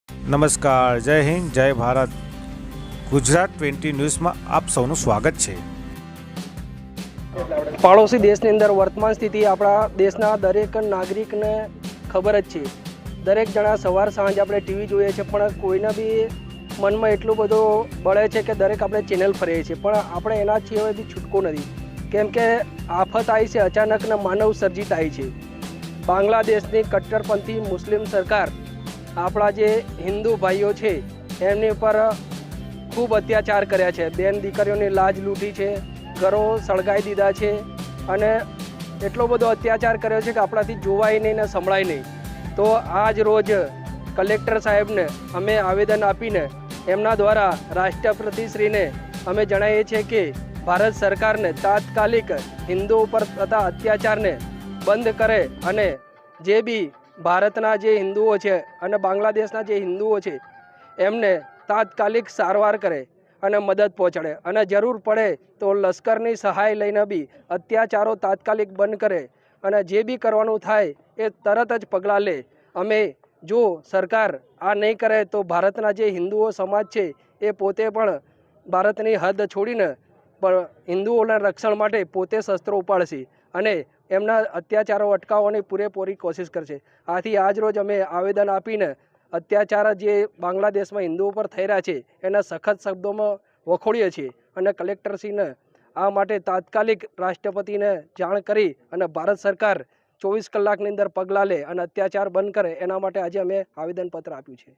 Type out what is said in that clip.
નમસ્કાર, જય હિન્દ, જય ભારત. ગુજરાત 20 ન્યૂઝમાં આપ સૌનું સ્વાગત છે. પાડોશી દેશની અંદર વર્તમાન સ્થિતિ આપણા દેશના દરેક નાગરિકને ખબર જ છે. દરેક જણા સવાર સાંજ આપણે ટીવી જોઈએ છીએ, પણ કોઈના બી મનમાં એટલું બધું બળે છે કે દરેક આપણે ચેનલ ફરીએ છીએ, પણ આપણે એના સિવાયથી છૂટકો નથી. કેમ કે આફત આવી છે, અચાનક માનવ સર્જિત આવી છે. બાંગ્લાદેશની કટ્ટરપંથી મુસ્લિમ સરકાર આપણા જે હિન્દુ ભાઈઓ છે એમની ઉપર ખૂબ અત્યાચાર કર્યા છે. બેન દીકરીઓની લાજ લૂંટી છે, ઘરો સળગાવી દીધા છે અને એટલો બધો અત્યાચાર કર્યો છે કે આપણાથી જોવાય નહીં ને સંભળાય નહીં. તો આજ રોજ કલેક્ટર સાહેબને અમે આવેદન આપીને એમના દ્વારા રાષ્ટ્રપતિશ્રીને અમે જણાવીએ છીએ કે ભારત સરકારને તાત્કાલિક હિન્દુ ઉપર થતા અત્યાચારને બંધ કરે અને જે બી ભારતના જે હિન્દુઓ છે અને બાંગ્લાદેશના જે હિન્દુઓ છે એમને તાત્કાલિક સારવાર કરે અને મદદ પહોંચાડે, અને જરૂર પડે તો લશ્કરની સહાય લઈને બી અત્યાચારો તાત્કાલિક બંધ કરે અને જે બી કરવાનું થાય એ તરત જ પગલાં લે. અમે જો સરકાર આ નહીં કરે તો ભારતના જે હિન્દુઓ સમાજ છે એ પોતે પણ ભારતની હદ છોડીને પણ હિન્દુઓના રક્ષણ માટે પોતે શસ્ત્રો ઉપાડશે અને એમના અત્યાચારો અટકાવવાની પૂરેપૂરી કોશિશ કરશે. આથી આજ રોજ અમે આવેદન આપીને અત્યાચાર જે બાંગ્લાદેશમાં હિન્દુઓ પર થઈ રહ્યા છે એના સખત શબ્દોમાં વખોડીએ છીએ અને કલેક્ટરશ્રીને આ માટે તાત્કાલિક રાષ્ટ્રપતિને જાણ કરી અને ભારત સરકાર 24 કલાકની અંદર પગલાં લે અને અત્યાચાર બંધ કરે એના માટે આજે અમે આવેદનપત્ર આપ્યું છે.